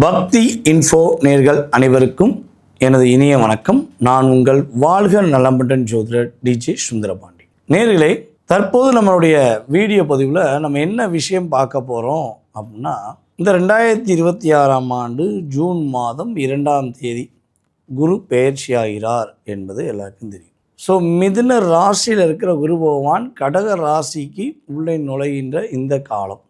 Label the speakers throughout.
Speaker 1: பக்தி இன்ஃபோ நேர்கள் அனைவருக்கும் எனது இனிய வணக்கம். நான் உங்கள் வாழ்க நலம்பட்டன் ஜோதிடர் டிஜே சுந்தரபாண்டி. நேர்களே, தற்போது நம்மளுடைய வீடியோ பதிவில் நம்ம என்ன விஷயம் பார்க்க போகிறோம் அப்படின்னா, இந்த 2026ஆம் ஆண்டு ஜூன் மாதம் 2ஆம் தேதி குரு பெயர்ச்சியாகிறார் என்பது எல்லாருக்கும் தெரியும். ஸோ மிதுன ராசியில் இருக்கிற குரு பகவான் கடக ராசிக்கு உள்ளே நுழைகின்ற இந்த காலம்,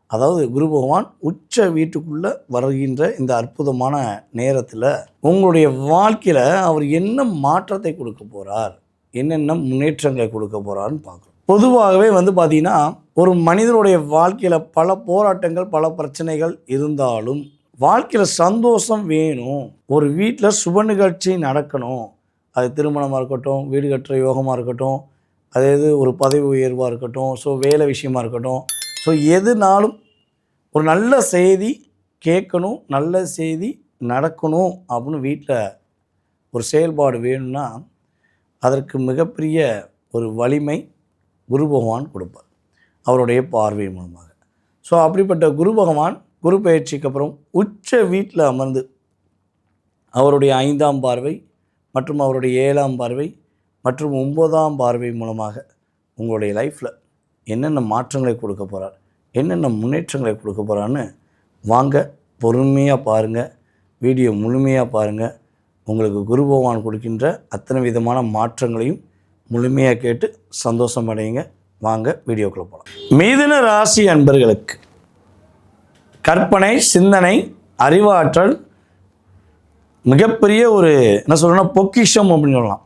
Speaker 1: அதாவது குரு பகவான் உச்ச வீட்டுக்குள்ளே வருகின்ற இந்த அற்புதமான நேரத்தில் உங்களுடைய வாழ்க்கையில் அவர் என்ன மாற்றத்தை கொடுக்க போகிறார், என்னென்ன முன்னேற்றங்களை கொடுக்க போகிறார்னு பார்க்குறோம். பொதுவாகவே பார்த்தீங்கன்னா, ஒரு மனிதனுடைய வாழ்க்கையில் பல போராட்டங்கள் பல பிரச்சனைகள் இருந்தாலும் வாழ்க்கையில் சந்தோஷம் வேணும், ஒரு வீட்டில் சுப நிகழ்ச்சி நடக்கணும், அது திருமணமாக இருக்கட்டும், வீடு கட்டுற யோகமாக இருக்கட்டும், அதாவது ஒரு பதவி உயர்வாக இருக்கட்டும், ஸோ வேலை விஷயமாக இருக்கட்டும், ஸோ எதுனாலும் ஒரு நல்ல செய்தி கேட்கணும், நல்ல செய்தி நடக்கணும் அப்படின்னு வீட்டில் ஒரு செயல்பாடு வேணும்னா அதற்கு மிகப்பெரிய ஒரு வலிமை குரு பகவான் கொடுப்பார் அவருடைய பார்வை மூலமாக. ஸோ அப்படிப்பட்ட குரு பகவான் குரு பயிற்சிக்கு அப்புறம் உச்ச வீட்டில் அமர்ந்து அவருடைய 5ஆம் பார்வை மற்றும் அவருடைய 7ஆம் பார்வை மற்றும் 9ஆம் பார்வை மூலமாக உங்களுடைய லைஃப்பில் என்னென்ன மாற்றங்களை கொடுக்க போகிறார், என்னென்ன முன்னேற்றங்களை கொடுக்க போகிறான்னு வாங்க பொறுமையாக பாருங்கள், வீடியோ முழுமையாக பாருங்கள். உங்களுக்கு குரு பகவான் கொடுக்கின்ற அத்தனை விதமான மாற்றங்களையும் முழுமையாக கேட்டு சந்தோஷம் அடையுங்க. வாங்க வீடியோக்குள்ளே போகலாம். மிதுன ராசி அன்பர்களுக்கு கற்பனை, சிந்தனை, அறிவாற்றல் மிகப்பெரிய ஒரு என்ன சொல்லணும்னா பொக்கிஷம் அப்படின்னு சொல்லலாம்.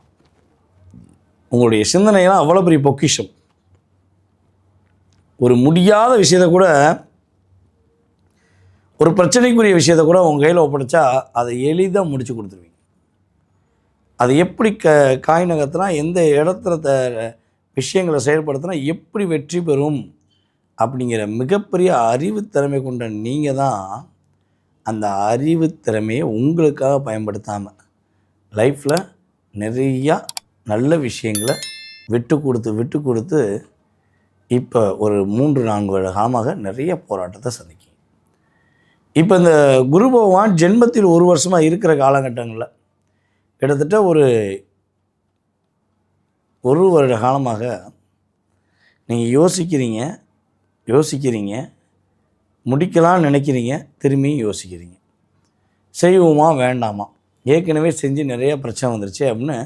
Speaker 1: உங்களுடைய சிந்தனையெல்லாம் அவ்வளோ பெரிய பொக்கிஷம். ஒரு முடியாத விஷயத்தை கூட, ஒரு பிரச்சனைக்குரிய விஷயத்தை கூட உங்கள் கையில் ஒப்படைச்சா அதை எளிதாக முடித்து கொடுத்துருவீங்க. அது எப்படி காய் நகர்த்தினா, எந்த இடத்துல விஷயங்களை செயல்படுத்தினா எப்படி வெற்றி பெறும் அப்படிங்கிற மிகப்பெரிய அறிவு திறமை கொண்ட நீங்கள் தான் அந்த அறிவு திறமையை உங்களுக்காக பயன்படுத்தாமல் லைஃப்பில் நிறையா நல்ல விஷயங்களை விட்டு கொடுத்து இப்போ ஒரு 3-4 வருட காலமாக நிறைய போராட்டத்தை சந்திக்கும். இப்போ இந்த குரு பகவான் ஜென்மத்தில் 1 வருஷமாக இருக்கிற காலகட்டங்களில் கிட்டத்தட்ட ஒரு 1 வருட காலமாக நீங்கள் யோசிக்கிறீங்க, முடிக்கலாம்னு நினைக்கிறீங்க, திரும்பியும் யோசிக்கிறீங்க, செய்வோமா வேண்டாமா, ஏற்கனவே செஞ்சு நிறைய பிரச்சனை வந்துருச்சு அப்படின்னு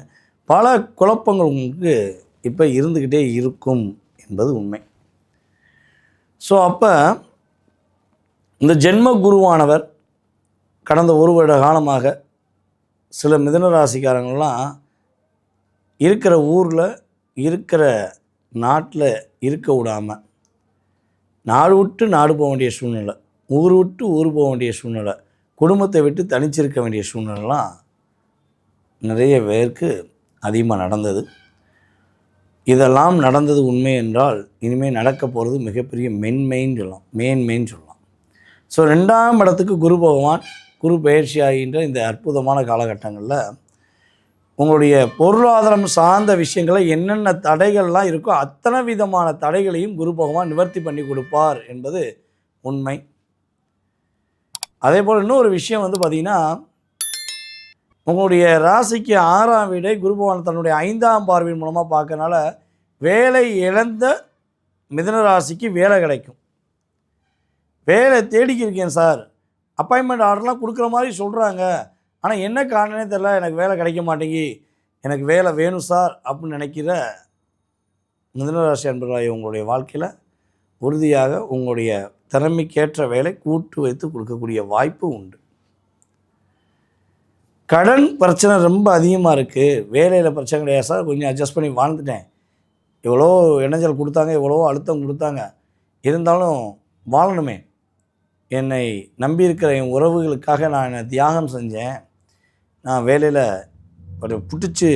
Speaker 1: பல குழப்பங்கள் உங்களுக்கு இப்போ இருந்துக்கிட்டே இருக்கும் என்பது உண்மை. ஸோ அப்போ இந்த ஜென்ம குருவானவர் கடந்த 1 வருட காலமாக சில மிதுன ராசிக்காரங்கள்லாம் இருக்கிற ஊரில் இருக்கிற நாட்டில் இருக்க விடாமல் நாடு விட்டு நாடு போக வேண்டிய சூழ்நிலை, ஊர் விட்டு ஊர் போக வேண்டிய சூழ்நிலை, குடும்பத்தை விட்டு தனிச்சிருக்க வேண்டிய சூழ்நிலைலாம் நிறைய பேருக்கு அதிகமாக நடந்தது. இதெல்லாம் நடந்தது உண்மை என்றால் இனிமேல் நடக்க போகிறது மிகப்பெரிய மேன்மைன்னு சொல்லலாம். ஸோ 2ஆம் இடத்துக்கு குரு பகவான் குரு பயிற்சி ஆகின்ற இந்த அற்புதமான காலகட்டங்களில் உங்களுடைய பொருளாதாரம் சார்ந்த விஷயங்களை என்னென்ன தடைகள்லாம் இருக்கோ அத்தனை விதமான தடைகளையும் குரு பகவான் நிவர்த்தி பண்ணி கொடுப்பார் என்பது உண்மை. அதே போல் இன்னொரு விஷயம் பார்த்திங்கன்னா, உங்களுடைய ராசிக்கு 6ஆம் வீடை குரு பகவான் தன்னுடைய 5ஆம் பார்வையின் மூலமாக பார்க்கறனால வேலை இழந்த மிதுன ராசிக்கு வேலை கிடைக்கும். வேலை தேடிக்கிருக்கேன் சார், அப்பாயின்மெண்ட் ஆர்டர்லாம் கொடுக்குற மாதிரி சொல்கிறாங்க, ஆனால் என்ன காரணமே தெரியல, எனக்கு வேலை கிடைக்க மாட்டேங்கி, எனக்கு வேலை வேணும் சார் அப்படின்னு நினைக்கிற மிதுன ராசி அன்பர்களாகிய உங்களுடைய வாழ்க்கையில் உறுதியாக உங்களுடைய திறமைக்கேற்ற வேலை கூட்டு வைத்து கொடுக்கக்கூடிய வாய்ப்பு உண்டு. கடன் பிரச்சனை ரொம்ப அதிகமாக இருக்குது, வேலையில் பிரச்சனை கிடையாது சார், கொஞ்சம் அட்ஜஸ்ட் பண்ணி வாழ்ந்துட்டேன், எவ்வளோ இணைஞ்சல் கொடுத்தாங்க, எவ்வளோ அழுத்தம் கொடுத்தாங்க, இருந்தாலும் வாழணுமே, என்னை நம்பியிருக்கிற என் உறவுகளுக்காக நான் என்னை தியாகம் செஞ்சேன், நான் வேலையில் ஒரு பிடிச்சி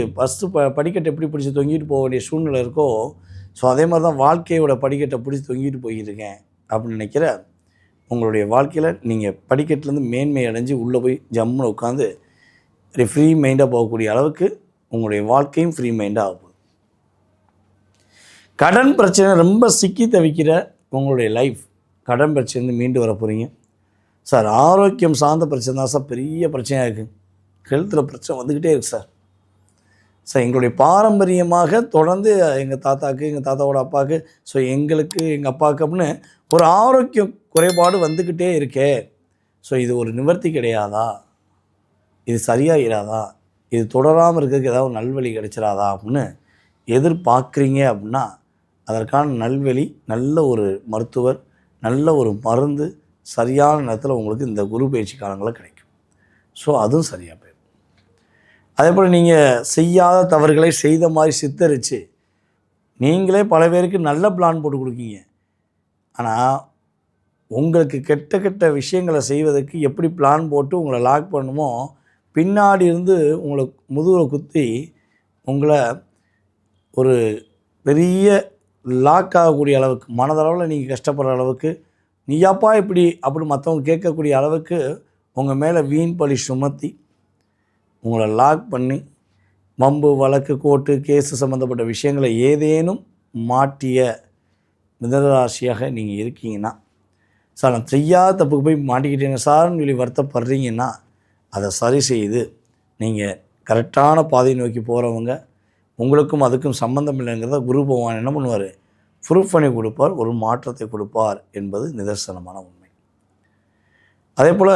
Speaker 1: படிக்கட்டை எப்படி பிடிச்சி தொங்கிட்டு போக வேண்டிய சூழ்நிலை இருக்கோ, ஸோ அதே மாதிரி தான் வாழ்க்கையோட படிக்கட்டை பிடிச்சி தொங்கிட்டு போயிருக்கேன் அப்படின்னு நினைக்கிற உங்களுடைய வாழ்க்கையில் நீங்கள் படிக்கட்டிலேருந்து மேன்மை அடைஞ்சு உள்ளே போய் ஜம்முன்னு உட்காந்து ஃப்ரீ மைண்டாக போகக்கூடிய அளவுக்கு உங்களுடைய வாழ்க்கையும் ஃப்ரீ மைண்டாக ஆகும். கடன் பிரச்சனை ரொம்ப சிக்கி தவிக்கிற உங்களுடைய லைஃப், கடன் பிரச்சனை மீண்டு வர போகிறீங்க. சார் ஆரோக்கியம் சார்ந்த பிரச்சனை தான் சார் பெரிய பிரச்சனையாக இருக்குது. ஹெல்த்தில் பிரச்சனை வந்துக்கிட்டே இருக்குது சார். சார் எங்களுடைய பாரம்பரியமாக தொடர்ந்து எங்கள் தாத்தாவுக்கு, எங்கள் தாத்தாவோட அப்பாவுக்கு, ஸோ எங்களுக்கு, எங்கள் அப்பாவுக்கு அப்படின்னு ஒரு ஆரோக்கிய குறைபாடு வந்துக்கிட்டே இருக்கே. ஸோ இது ஒரு நிவர்த்தி கிடையாதா? இது சரியாகிடாதா? இது தொடராமல் இருக்கிறதுக்கு ஏதாவது ஒரு நல்வழி கிடைச்சிடாதா அப்படின்னு எதிர்பார்க்குறீங்க அப்படின்னா, அதற்கான நல்வழி, நல்ல ஒரு மருத்துவர், நல்ல ஒரு மருந்து சரியான நேரத்தில் உங்களுக்கு இந்த குரு பயிற்சி காலங்களில் கிடைக்கும். ஸோ அதுவும் சரியாக போயிடும். அதே போல் நீங்கள் செய்யாத தவறுகளை செய்த மாதிரி சித்தரித்து நீங்களே பல பேருக்கு நல்ல பிளான் போட்டு கொடுக்கீங்க. ஆனால் உங்களுக்கு கெட்ட கெட்ட விஷயங்களை செய்வதற்கு எப்படி பிளான் போட்டு உங்களை லாக் பண்ணுமோ, பின்னாடி இருந்து உங்களை முதுகில் குத்தி உங்களை ஒரு பெரிய லாக் ஆகக்கூடிய அளவுக்கு, மனதளவில் நீங்கள் கஷ்டப்படுற அளவுக்கு, நீயாப்பா இப்படி அப்படி மற்றவங்க கேட்கக்கூடிய அளவுக்கு உங்கள் மேலே வீண் பழி சுமத்தி உங்களை லாக் பண்ணி வம்பு வழக்கு கோர்ட்டு கேஸு சம்மந்தப்பட்ட விஷயங்களை ஏதேனும் மாட்டிய மிதனராசியாக நீங்கள் இருக்கீங்கன்னா, சார் நான் செய்யாத தப்புக்கு போய் மாட்டிக்கிட்டீங்க சார்னு சொல்லி வருத்தப்படுறீங்கன்னா, அதை சரி செய்து நீங்கள் கரெக்டான பாதையை நோக்கி போகிறவங்க, உங்களுக்கும் அதுக்கும் சம்மந்தம் இல்லைங்கிறத குரு பகவான் என்ன பண்ணுவார், ப்ரூஃப் பண்ணி கொடுப்பார், ஒரு மாற்றத்தை கொடுப்பார் என்பது நிதர்சனமான உண்மை. அதே போல்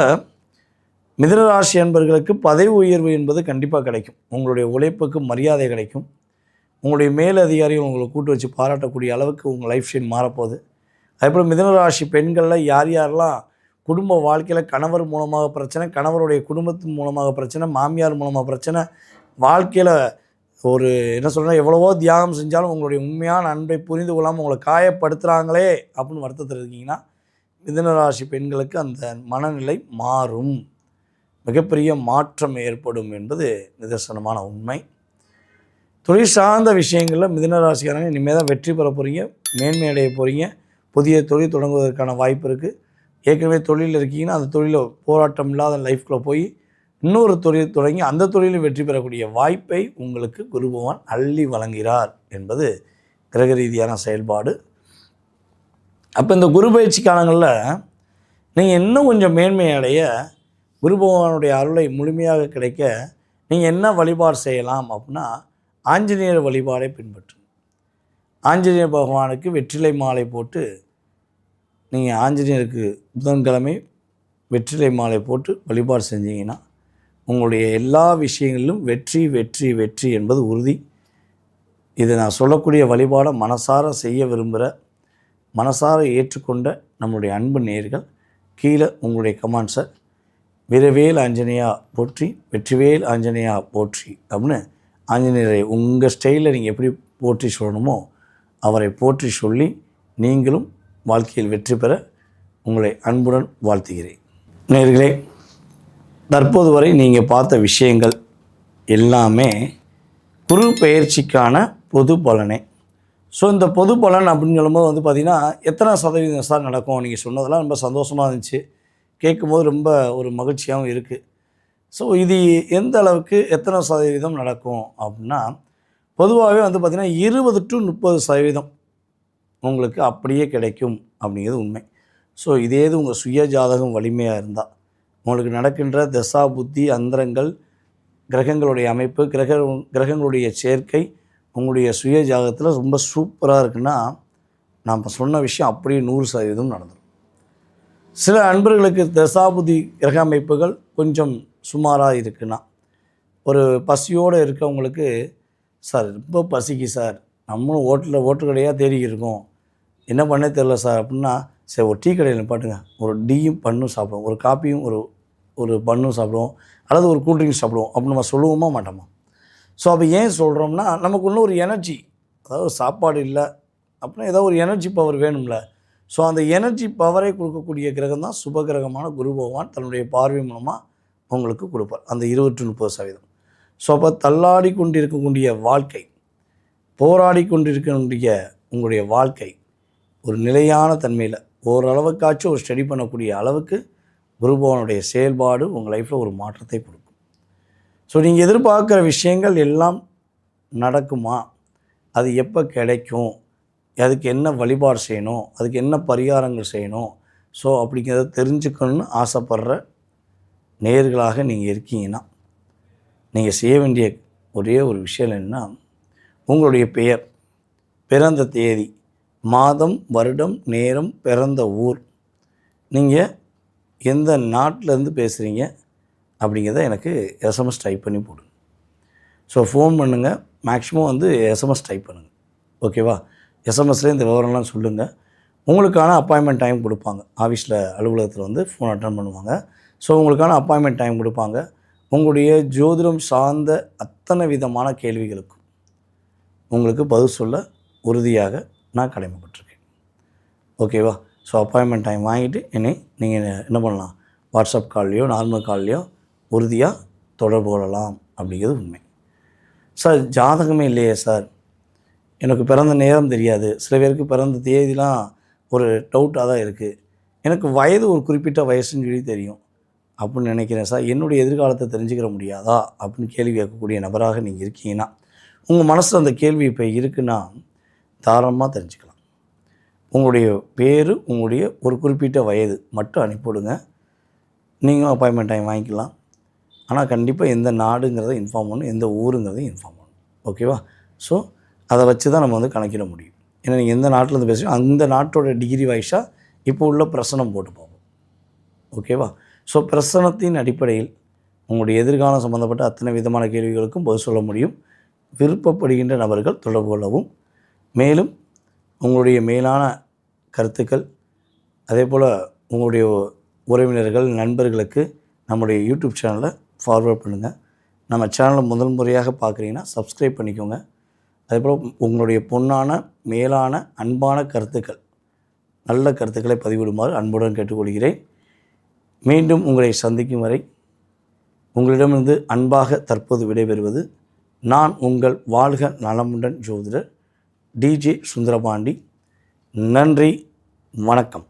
Speaker 1: மிதுனராசி என்பவர்களுக்கு பதவி உயர்வு என்பது கண்டிப்பாக கிடைக்கும். உங்களுடைய உழைப்புக்கு மரியாதை கிடைக்கும். உங்களுடைய மேல் அதிகாரிகள் உங்களை கூட்டு வச்சு பாராட்டக்கூடிய அளவுக்கு உங்கள் லைஃப் ஸ்டைல் மாறப்போகுது. அதேபோல் மிதுனராசி பெண்களில் யார் யாரெல்லாம் குடும்ப வாழ்க்கையில் கணவர் மூலமாக பிரச்சனை, கணவருடைய குடும்பத்தின் மூலமாக பிரச்சனை, மாமியார் மூலமாக பிரச்சனை, வாழ்க்கையில் ஒரு என்ன சொல்கிறேன், எவ்வளவோ தியாகம் செஞ்சாலும் உங்களுடைய உண்மையான அன்பை புரிந்து கொள்ளாமல் உங்களை காயப்படுத்துகிறாங்களே அப்படின்னு வருத்தத்தில் இருக்கீங்கன்னா, மிதுனராசி பெண்களுக்கு அந்த மனநிலை மாறும், மிகப்பெரிய மாற்றம் ஏற்படும் என்பது நிதர்சனமான உண்மை. தொழில் சார்ந்த விஷயங்களில் மிதுனராசிக்காரங்க இனிமேல் தான் வெற்றி பெற போகிறீங்க, மேன்மை அடைய போகிறீங்க. புதிய தொழில் தொடங்குவதற்கான வாய்ப்பு இருக்குது. ஏற்கனவே தொழிலில் இருக்கீங்கன்னா அந்த தொழிலில் போராட்டம் இல்லாத லைஃப்பில் போய் இன்னொரு தொழில் தொடங்கி அந்த தொழிலில் வெற்றி பெறக்கூடிய வாய்ப்பை உங்களுக்கு குரு பகவான் அள்ளி வழங்குகிறார் என்பது கிரக ரீதியான செயல்பாடு. அப்போ இந்த குரு பயிற்சி காலங்களில் நீங்கள் இன்னும் கொஞ்சம் மேன்மை அடைய, குரு பகவானுடைய அருளை முழுமையாக கிடைக்க நீங்கள் என்ன வழிபாடு செய்யலாம் அப்படின்னா, ஆஞ்சநேயர் வழிபாடை பின்பற்றும். ஆஞ்சநேயர் பகவானுக்கு வெற்றிலை மாலை போட்டு, நீங்கள் ஆஞ்சநேயருக்கு புதன்கிழமை வெற்றிலை மாலை போட்டு வழிபாடு செஞ்சீங்கன்னா உங்களுடைய எல்லா விஷயங்களிலும் வெற்றி வெற்றி வெற்றி என்பது உறுதி. இது நான் சொல்லக்கூடிய வழிபாடை மனசார செய்ய விரும்புகிற, மனசார ஏற்றுக்கொண்ட நம்முடைய அன்பு நேயர்கள் கீழே உங்களுடைய கமெண்ட்ஸை வீரவேல் ஆஞ்சநேயா போற்றி, வெற்றிவேல் ஆஞ்சநேயா போற்றி அப்படின்னு ஆஞ்சநேயரை உங்கள் ஸ்டைலில் நீங்கள் எப்படி போற்றி சொல்லணுமோ அவரை போற்றி சொல்லி நீங்களும் வாழ்க்கையில் வெற்றி பெற உங்களை அன்புடன் வாழ்த்துகிறேன். நேயர்களே, தற்போது வரை நீங்கள் பார்த்த விஷயங்கள் எல்லாமே குரு பெயர்ச்சிக்கான பொது பலனே. ஸோ இந்த பொது பலன் அப்படின்னு சொல்லும்போது வந்து பார்த்திங்கன்னா, எத்தனை சதவீதம் சார் நடக்கும், நீங்கள் சொன்னதெல்லாம் ரொம்ப சந்தோஷமாக இருந்துச்சு, கேட்கும்போது ரொம்ப ஒரு மகிழ்ச்சியாகவும் இருக்குது. ஸோ இது எந்த அளவுக்கு எத்தனை சதவீதம் நடக்கும் அப்படின்னா, பொதுவாகவே வந்து பார்த்திங்கன்னா 20 to 30% உங்களுக்கு அப்படியே கிடைக்கும் அப்படிங்கிறது உண்மை. ஸோ இதே இது உங்கள் சுய ஜாதகம் வலிமையாக இருந்தால், உங்களுக்கு நடக்கின்ற தசா புத்தி அந்தரங்கள், கிரகங்களுடைய அமைப்பு, கிரகங்களுடைய சேர்க்கை உங்களுடைய சுய ஜாதகத்தில் ரொம்ப சூப்பராக இருக்குன்னா, நாம் சொன்ன விஷயம் அப்படியே 100% நடந்துடும். சில அன்பர்களுக்கு தசாபுதி கிரக அமைப்புகள் கொஞ்சம் சுமாராக இருக்குன்னா, ஒரு பசியோடு இருக்கவங்களுக்கு, சார் ரொம்ப பசிக்கு சார், நம்மளும் ஓட்டு கடையாக தேடிக்கிட்டு இருக்கோம், என்ன பண்ணே தெரில சார் அப்படின்னா, சரி ஒரு டீ கடையில் நிப்பாட்டுங்க, ஒரு டீயும் பண்ணும் சாப்பிடுவோம், ஒரு காப்பியும் ஒரு பண்ணும் சாப்பிடுவோம், அல்லது ஒரு கூல்ட்ரிங்க்ஸ் சாப்பிடுவோம் அப்படின்னு நம்ம சொல்லுவோமா மாட்டோமா? ஸோ அப்போ ஏன் சொல்கிறோம்னா, நமக்கு இன்னும் ஒரு எனர்ஜி, அதாவது சாப்பாடு இல்லை அப்படின்னா ஏதோ ஒரு எனர்ஜி பவர் வேணும்ல. ஸோ அந்த எனர்ஜி பவரை கொடுக்கக்கூடிய கிரகம் தான் சுபகிரகமான குரு பகவான் தன்னுடைய பார்வை மூலமாக உங்களுக்கு கொடுப்பார், அந்த 20 to 30%. ஸோ அப்போ தள்ளாடி கொண்டிருக்கக்கூடிய வாழ்க்கை, போராடி கொண்டிருக்கக்கூடிய உங்களுடைய வாழ்க்கை ஒரு நிலையான தன்மையில் ஓரளவுக்காச்சும் ஒரு ஸ்டடி பண்ணக்கூடிய அளவுக்கு குரு பகவானுடைய செயல்பாடு உங்கள் லைஃப்பில் ஒரு மாற்றத்தை கொடுக்கும். ஸோ நீங்கள் எதிர்பார்க்குற விஷயங்கள் எல்லாம் நடக்குமா, அது எப்போ கிடைக்கும், அதுக்கு என்ன வழிபாடு செய்யணும், அதுக்கு என்ன பரிகாரங்கள் செய்யணும், ஸோ அப்படிங்கிறத தெரிஞ்சுக்கணுன்னு ஆசைப்படுற நேயர்களாக நீங்கள் இருக்கீங்கன்னா நீங்கள் செய்ய வேண்டிய ஒரே ஒரு விஷயம் என்னன்னா, உங்களுடைய பெயர், பிறந்த தேதி, மாதம், வருடம், நேரம், பிறந்த ஊர், நீங்கள் எந்த நாட்டிலேருந்து பேசுகிறீங்க அப்படிங்கிறத எனக்கு எஸ்எம்எஸ் டைப் பண்ணி போடுங்க. ஸோ ஃபோன் பண்ணுங்கள், மேக்ஸிமம் வந்து எஸ்எம்எஸ் டைப் பண்ணுங்கள். ஓகேவா? எஸ்எம்எஸ்லேயே இந்த விவரம்லாம் சொல்லுங்கள். உங்களுக்கான அப்பாயின்மெண்ட் டைம் கொடுப்பாங்க. ஆஃபீஸில் அலுவலகத்தில் வந்து ஃபோன் அட்டன் பண்ணுவாங்க. ஸோ உங்களுக்கான அப்பாயின்மெண்ட் டைம் கொடுப்பாங்க. உங்களுடைய ஜோதிடம் சார்ந்த அத்தனை விதமான கேள்விகளுக்கும் உங்களுக்கு பதில் சொல்ல உறுதியாக நான் கடமைப்பட்டிருக்கேன். ஓகேவா? ஸோ அப்பாயின்மெண்ட் டைம் வாங்கிட்டு நீங்கள் என்ன பண்ணலாம், வாட்ஸ்அப் கால்லையோ நார்மல் கால்லையோ உறுதியாக தொடர்பு கொள்ளலாம் அப்படிங்கிறது உண்மை. சார் ஜாதகமே இல்லையே சார், எனக்கு பிறந்த நேரம் தெரியாது, சில பேருக்கு பிறந்த தேதிலாம் ஒரு டவுட்டாக தான் இருக்குது, எனக்கு வயது ஒரு குறிப்பிட்ட வயசுன்னு சொல்லி தெரியும் அப்படின்னு நினைக்கிறேன் சார், என்னுடைய எதிர்காலத்தை தெரிஞ்சுக்கிற முடியாதா அப்படின்னு கேள்வி கேட்கக்கூடிய நபராக நீங்கள் இருக்கீங்கன்னா, உங்கள் மனசில் அந்த கேள்வி இப்போ இருக்குன்னா தாராளமாக தெரிஞ்சுக்கலாம். உங்களுடைய பேர், உங்களுடைய ஒரு குறிப்பிட்ட வயது மட்டும் அனுப்பிவிடுங்க. நீங்களும் அப்பாயின்மெண்ட் டைம் வாங்கிக்கலாம். ஆனால் கண்டிப்பாக எந்த நாடுங்கிறத இன்ஃபார்ம் பண்ணணும், எந்த ஊருங்கிறதையும் இன்ஃபார்ம் பண்ணணும். ஓகேவா? ஸோ அதை வச்சு தான் நம்ம வந்து கணக்கிட முடியும். ஏன்னா நீங்கள் எந்த நாட்டிலேருந்து பேசுகிறோம் அந்த நாட்டோட டிகிரி வைஸாக இப்போ உள்ள பிரசனம் போட்டு போகும். ஓகேவா? ஸோ பிரசனத்தின் அடிப்படையில் உங்களுடைய எதிர்காலம் சம்மந்தப்பட்ட அத்தனை விதமான கேள்விகளுக்கும் பதில் சொல்ல முடியும். விருப்பப்படுகின்ற நபர்கள் தொடர்பு கொள்ளவும். மேலும் உங்களுடைய மேலான கருத்துக்கள், அதே போல் உங்களுடைய உறவினர்கள், நண்பர்களுக்கு நம்முடைய யூடியூப் சேனலை ஃபார்வர்ட் பண்ணுங்கள். நம்ம சேனலை முதல் முறையாக பார்க்குறீங்கன்னா சப்ஸ்கிரைப் பண்ணிக்கோங்க. அதேபோல் உங்களுடைய பொன்னான, மேலான, அன்பான கருத்துக்கள், நல்ல கருத்துக்களை பதிவிடுமாறு அன்புடன் கேட்டுக்கொள்கிறேன். மீண்டும் உங்களை சந்திக்கும் வரை உங்களிடமிருந்து அன்பாக தற்போது விடைபெறுவது நான் உங்கள் வாழ்க நலமுடன் ஜோதிடர் டிஜே சுந்தரபாண்டி. நன்றி, வணக்கம்.